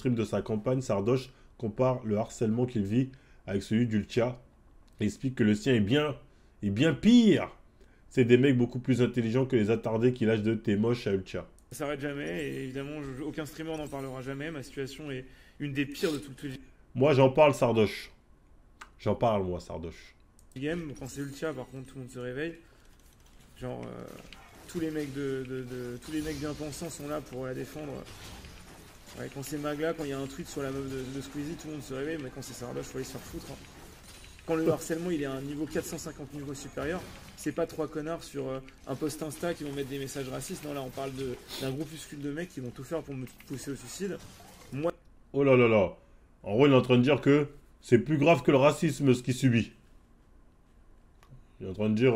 stream de sa campagne, Sardoche compare le harcèlement qu'il vit avec celui d'Ultia et explique que le sien est bien pire. C'est des mecs beaucoup plus intelligents que les attardés qui lâchent de t'es moche à Ultia. Ça s'arrête jamais, et évidemment, aucun streamer n'en parlera jamais. Ma situation est une des pires de toute le Moi, j'en parle, Sardoche. J'en parle, moi, Sardoche. game. Quand c'est Ultia, par contre, tout le monde se réveille. Genre, tous les mecs tous les mecs bien pensants sont là pour la défendre. Ouais, quand c'est Magla, quand il y a un tweet sur la meuf de Squeezie, tout le monde se réveille, mais quand c'est Sardoche, faut aller se faire foutre. Hein. Quand le harcèlement il est à un niveau 450 niveaux supérieur, c'est pas trois connards sur un post Insta qui vont mettre des messages racistes. Non, là on parle d'un groupuscule de mecs qui vont tout faire pour me pousser au suicide. Moi, Oh là là là. En gros, il est en train de dire que c'est plus grave que le racisme ce qu'il subit. Il est en train de dire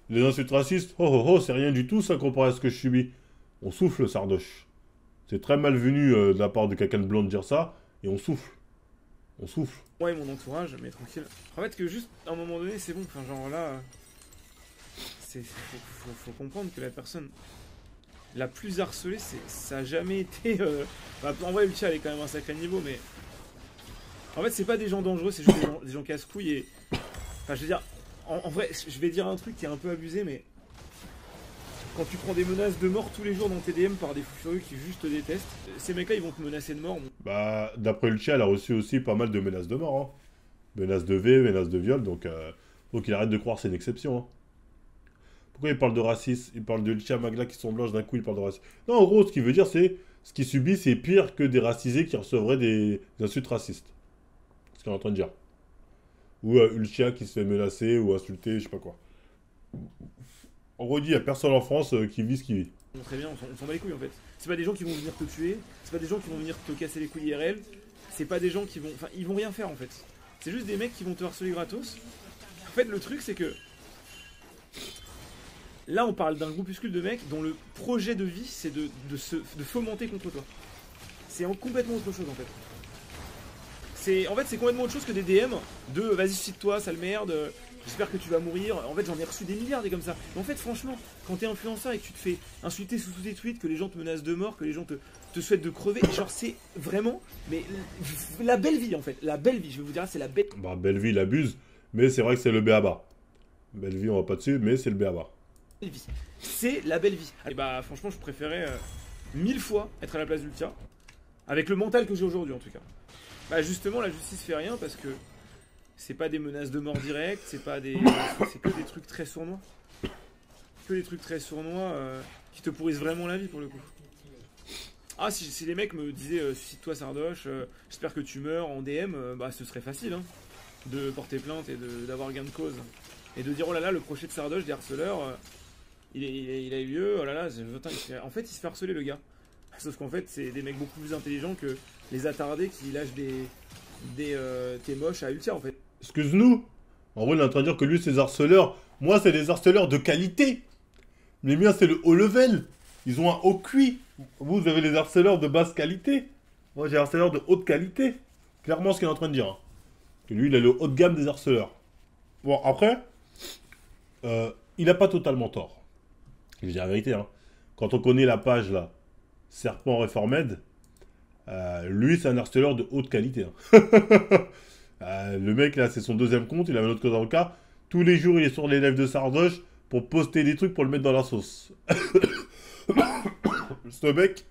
les insultes racistes, oh oh oh, c'est rien du tout ça comparé à ce que je subis. On souffle, Sardoche. C'est très malvenu de la part de quelqu'un de blanc de dire ça, et on souffle. On souffle. moi et mon entourage, mais tranquille. En fait, que juste à un moment donné, c'est bon. Enfin, genre là, faut comprendre que la personne la plus harcelée, ça a jamais été. Bah, en vrai, Ultia, elle est quand même un sacré niveau, mais en fait, c'est pas des gens dangereux, c'est juste des gens casse-couilles et. Enfin, je veux dire, en vrai, je vais dire un truc qui est un peu abusé, mais quand tu prends des menaces de mort tous les jours dans tes DM par des fous furieux qui juste te détestent, ces mecs-là, ils vont te menacer de mort. Bah, d'après Ultia, elle a reçu aussi pas mal de menaces de mort. Hein. Menaces de V, menaces de viol, donc faut qu'il arrête de croire que c'est une exception. Hein. Pourquoi il parle de racisme? Il parle de Ultia Magla qui sont blanches, d'un coup il parle de racisme. Non, en gros, ce qu'il veut dire, c'est ce qu'il subit, c'est pire que des racisés qui recevraient des insultes racistes. C'est ce qu'il est en train de dire. Ou Ultia qui se fait menacer ou insulter, je sais pas quoi. En gros, il dit, il n'y a personne en France qui vit ce qu'il vit. Très bien, on s'en bat les couilles en fait. C'est pas des gens qui vont venir te tuer, c'est pas des gens qui vont venir te casser les couilles IRL, c'est pas des gens qui vont. Enfin, ils vont rien faire en fait. C'est juste des mecs qui vont te harceler gratos. En fait, le truc, c'est que. Là, on parle d'un groupuscule de mecs dont le projet de vie, c'est de fomenter contre toi. C'est complètement autre chose en fait. En fait, c'est complètement autre chose que des DM de vas-y, suicide-toi, sale merde, j'espère que tu vas mourir. En fait, j'en ai reçu des milliards des comme ça. Mais en fait, franchement, quand t'es influenceur et que tu te fais insulter sous tous tes tweets, que les gens te menacent de mort, que les gens te souhaitent de crever, genre, c'est vraiment. Mais la belle vie en fait. La belle vie, je vais vous dire, c'est la belle. Bah, Belleville il abuse, mais c'est vrai que c'est le béaba. Belleville, on va pas dessus, mais c'est le béaba. Vie. C'est la belle vie. Et bah, franchement, je préférais 1000 fois être à la place d'Ultia. Avec le mental que j'ai aujourd'hui en tout cas. Bah justement la justice fait rien parce que c'est pas des menaces de mort directe, c'est pas des. C'est que des trucs très sournois. Que des trucs très sournois qui te pourrissent vraiment la vie pour le coup. Ah si les mecs me disaient suicide-toi Sardoche, j'espère que tu meurs en DM, bah ce serait facile hein, de porter plainte et d'avoir gain de cause. Et de dire oh là là le crochet de Sardoche des harceleurs, il a eu lieu, oh là là, en fait il se fait harceler le gars. Sauf qu'en fait, c'est des mecs beaucoup plus intelligents que les attardés qui lâchent t'es moche à Ultia, en fait. Excuse-nous. En vrai, il est en train de dire que lui, c'est des harceleurs. Moi, c'est des harceleurs de qualité. Les miens, c'est le haut level. Ils ont un haut QI. Vous avez les harceleurs de basse qualité. Moi, j'ai des harceleurs de haute qualité. Clairement, ce qu'il est en train de dire. Hein. Que lui, il a le haut de gamme des harceleurs. Bon, après, il n'a pas totalement tort. Je dis la vérité. Hein. Quand on connaît la page, là, Serpent Reformed, lui, c'est un harceleur de haute qualité. Hein. Le mec, là, c'est son deuxième compte. Il avait un autre compte dans le cas. Tous les jours, il est sur les lives de Sardoche pour poster des trucs pour le mettre dans la sauce. Ce mec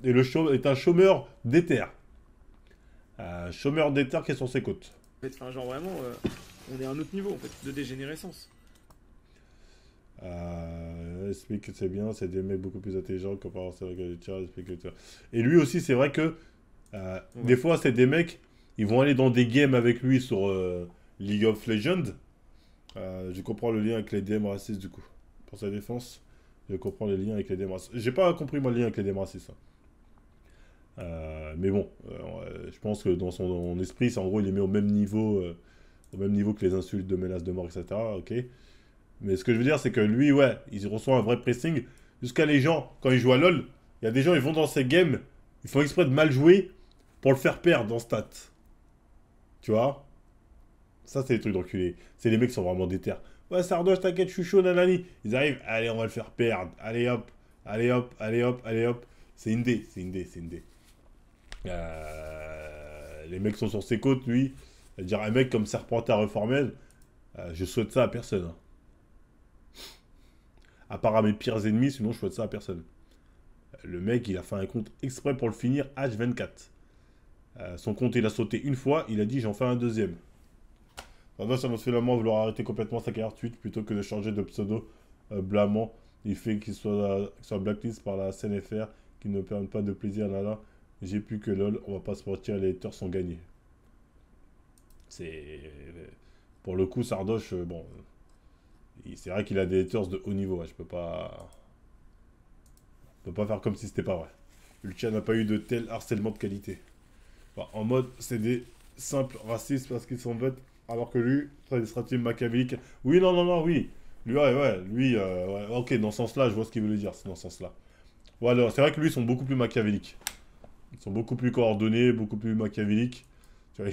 est un chômeur d'éther. Chômeur d'éther qui est sur ses côtes. En fait, enfin, genre vraiment, on est à un autre niveau, en fait, de dégénérescence. Explique que c'est bien, c'est des mecs beaucoup plus intelligents que par rapport à le Et lui aussi, c'est vrai que Ouais. des fois, c'est des mecs, ils vont aller dans des games avec lui sur League of Legends. Je comprends le lien avec les DM racistes du coup. Pour sa défense, je comprends les liens avec les DM racistes. J'ai pas compris moi le lien avec les DM racistes. Hein. Mais bon, je pense que dans son esprit, c'est en gros, il les met au même niveau que les insultes de menaces de mort, etc. Ok. Mais ce que je veux dire, c'est que lui, ouais, il reçoit un vrai pressing. Jusqu'à les gens, quand ils jouent à LoL, il y a des gens, ils vont dans ces games, ils font exprès de mal jouer pour le faire perdre en stats. Tu vois? Ça, c'est les trucs d'enculés. C'est les mecs qui sont vraiment déter. Ouais, Sardoche, t'inquiète, je suis chaud, nanani. Ils arrivent, allez, on va le faire perdre. Allez hop, allez hop, allez hop, allez hop. C'est une dé, c'est une dé, c'est une dé. Les mecs sont sur ses côtes, lui. C'est-à-dire un mec comme Serpentard Reformel, je souhaite ça à personne, hein. À part à mes pires ennemis, sinon je souhaite ça à personne. Le mec, il a fait un compte exprès pour le finir H24. Son compte, il a sauté une fois, il a dit j'en fais un deuxième. Sardoche annonce finalement vouloir arrêter complètement sa carrière Twitch plutôt que de changer de pseudo blâmant. Il fait qu'il soit blacklist par la CNFR qui ne permet pas de plaisir là. J'ai plus que lol, on va pas se mentir, les haters sont gagnés. C'est. Pour le coup, Sardoche, bon. C'est vrai qu'il a des haters de haut niveau, ouais, je peux pas. On peut pas faire comme si c'était pas vrai. Ultia n'a pas eu de tel harcèlement de qualité. Enfin, en mode, c'est des simples racistes parce qu'ils sont bêtes, alors que lui, c'est des stratégies machiavéliques. Oui, non, non, non, oui. Lui, ouais, lui, ouais, ok, dans ce sens-là, je vois ce qu'il veut dire, c'est dans ce sens-là. Voilà, c'est vrai que lui, ils sont beaucoup plus machiavéliques. Ils sont beaucoup plus coordonnés, beaucoup plus machiavéliques. Tu vois,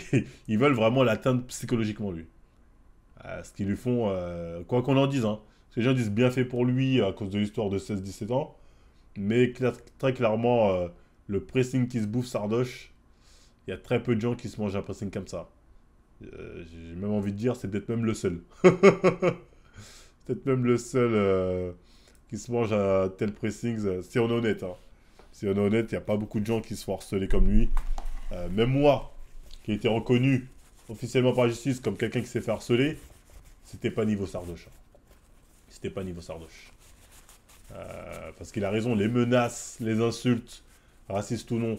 ils veulent vraiment l'atteindre psychologiquement, lui. Ce qu'ils lui font, quoi qu'on en dise, hein. Parce que les gens disent bien fait pour lui à cause de l'histoire de 16-17 ans. Mais très clairement, le pressing qui se bouffe Sardoche, il y a très peu de gens qui se mangent un pressing comme ça. J'ai même envie de dire, c'est peut-être même le seul. Peut-être même le seul qui se mange un tel pressing, si on est honnête, hein. Si on est honnête, il n'y a pas beaucoup de gens qui se font harceler comme lui. Même moi, qui ai été reconnu officiellement par la justice comme quelqu'un qui s'est fait harceler, c'était pas niveau Sardoche, hein. C'était pas niveau Sardoche. Parce qu'il a raison, les menaces, les insultes, racistes ou non,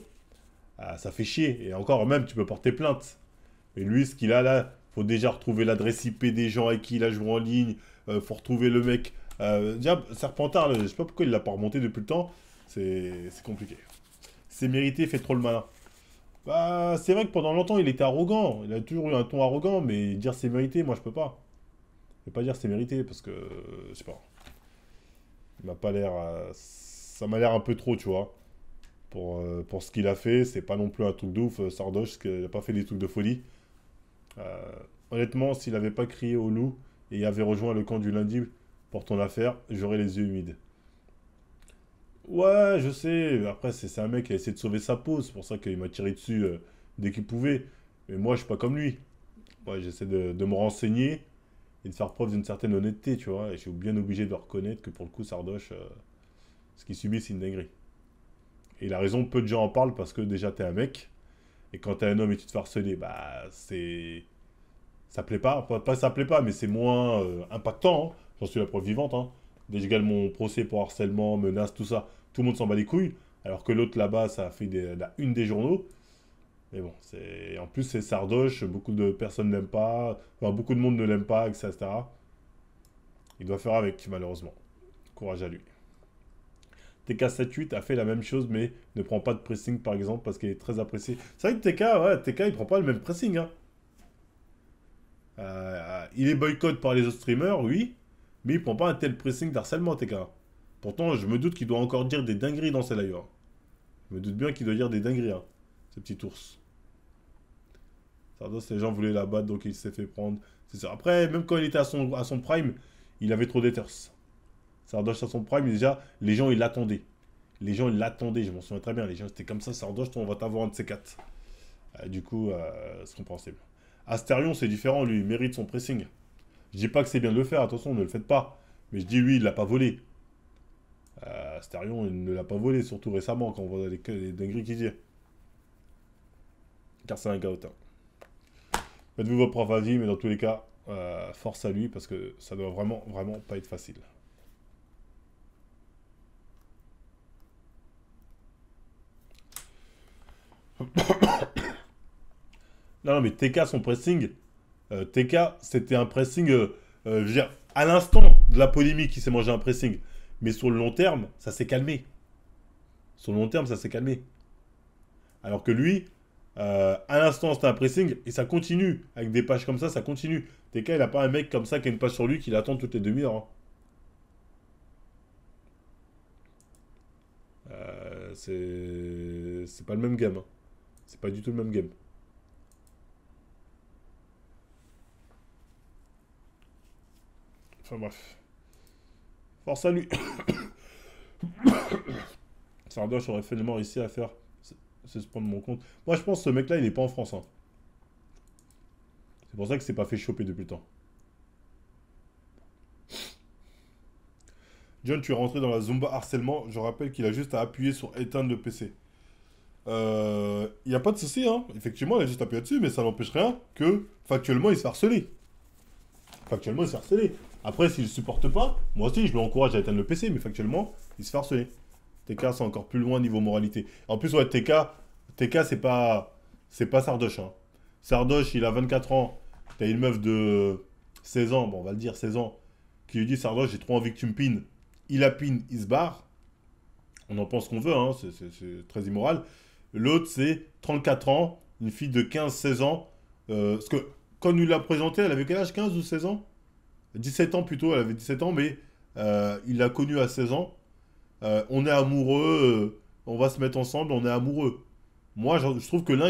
ça fait chier. Et encore même, tu peux porter plainte. Mais lui, ce qu'il a là, faut déjà retrouver l'adresse IP des gens avec qui il a joué en ligne. Faut retrouver le mec. Déjà, Serpentard, je sais pas pourquoi il l'a pas remonté depuis le temps. C'est compliqué. C'est mérité, il fait trop le malin. Bah, c'est vrai que pendant longtemps, il était arrogant. Il a toujours eu un ton arrogant, mais dire c'est mérité, moi, je peux pas. Je peux pas dire c'est mérité parce que, je sais pas. Il m'a pas l'air. Ça m'a l'air un peu trop, tu vois. Pour ce qu'il a fait, c'est pas non plus un truc de ouf, Sardoche, parce qu'il a pas fait des trucs de folie. Euh, Honnêtement, s'il avait pas crié au loup et avait rejoint le camp du lundi pour ton affaire, j'aurais les yeux humides. Ouais, je sais. Après, c'est un mec qui a essayé de sauver sa peau. C'est pour ça qu'il m'a tiré dessus dès qu'il pouvait. Mais moi, je suis pas comme lui. Moi, j'essaie de me renseigner et de faire preuve d'une certaine honnêteté, tu vois. Et je suis bien obligé de reconnaître que pour le coup, Sardoche, ce qu'il subit, c'est une dinguerie. Et il a raison, peu de gens en parlent parce que déjà, t'es un mec. Et quand t'es un homme et tu te fais harceler, bah, c'est. Ça plaît pas. Pas ça plaît pas, mais c'est moins impactant, hein. J'en suis la preuve vivante, hein. Dès que je gagne mon procès pour harcèlement, menaces, tout ça, tout le monde s'en bat les couilles. Alors que l'autre là-bas, ça a fait la une des journaux. Mais bon, en plus, c'est Sardoche, beaucoup de personnes n'aiment pas, enfin, beaucoup de monde ne l'aime pas, etc. Il doit faire avec, malheureusement. Courage à lui. TK78 a fait la même chose, mais ne prend pas de pressing, par exemple, parce qu'il est très apprécié. C'est vrai que TK, il prend pas le même pressing, hein. Il est boycott par les autres streamers, oui, mais il prend pas un tel pressing d'harcèlement, TK. Pourtant, je me doute qu'il doit encore dire des dingueries dans ses lives, hein. Je me doute bien qu'il doit dire des dingueries, hein, ce petit ours. Sardos, les gens voulaient la battre, donc il s'est fait prendre. C'est ça. Après, même quand il était à son prime, il avait trop d'haters. Sardoche à son prime, déjà, les gens, ils l'attendaient. Les gens, ils l'attendaient, je m'en souviens très bien. Les gens, c'était comme ça, Sardoche, on va t'avoir un de ces quatre. Du coup, c'est compréhensible. Asterion, c'est différent, lui, il mérite son pressing. Je dis pas que c'est bien de le faire, attention, ne le faites pas. Mais je dis, lui, il l'a pas volé. Asterion, il ne l'a pas volé, surtout récemment, quand on voit les dingueries qu'il dit. Car c'est un gars hautain. Faites-vous votre propre avis, mais dans tous les cas, force à lui, parce que ça doit vraiment, vraiment pas être facile. Non, non, mais TK, son pressing, TK, c'était un pressing, je veux dire, à l'instant de la polémique, il s'est mangé un pressing. Mais sur le long terme, ça s'est calmé. Sur le long terme, ça s'est calmé. Alors que lui, à l'instant, c'était un pressing, et ça continue. Avec des pages comme ça continue. TK, il n'a pas un mec comme ça qui a une page sur lui qui l'attend toutes les demi-heures, hein. C'est pas le même game, hein. C'est pas du tout le même game. Enfin bref. Force à lui. Sardoche aurait finalement réussi à faire C'est se prendre mon compte. Moi, je pense que ce mec-là, il est pas en France. Hein. C'est pour ça que c'est pas fait choper depuis le temps. John, tu es rentré dans la Zumba harcèlement. Je rappelle qu'il a juste à appuyer sur éteindre le PC. Il n'y a pas de souci, hein. Effectivement, il a juste appuyé dessus, mais ça n'empêche rien que factuellement, il se fait harceler. Factuellement, il se fait harceler. Après, s'il ne supporte pas, moi aussi, je l'encourage à éteindre le PC, mais factuellement, il se fait harceler. TK, c'est encore plus loin niveau moralité. En plus, ouais, TK, c'est pas Sardoche, hein. Sardoche, il a 24 ans. T'as une meuf de 16 ans, bon, on va le dire 16 ans, qui lui dit Sardoche, j'ai trop envie que tu me pines. Il la pine, il se barre. On en pense qu'on veut, hein, c'est très immoral. L'autre, c'est 34 ans, une fille de 15-16 ans. Parce que quand on lui l'a présentée, elle avait quel âge? 15 ou 16 ans? 17 ans plutôt, elle avait 17 ans, mais il l'a connue à 16 ans. On est amoureux, on va se mettre ensemble, on est amoureux. Moi, je trouve que l'un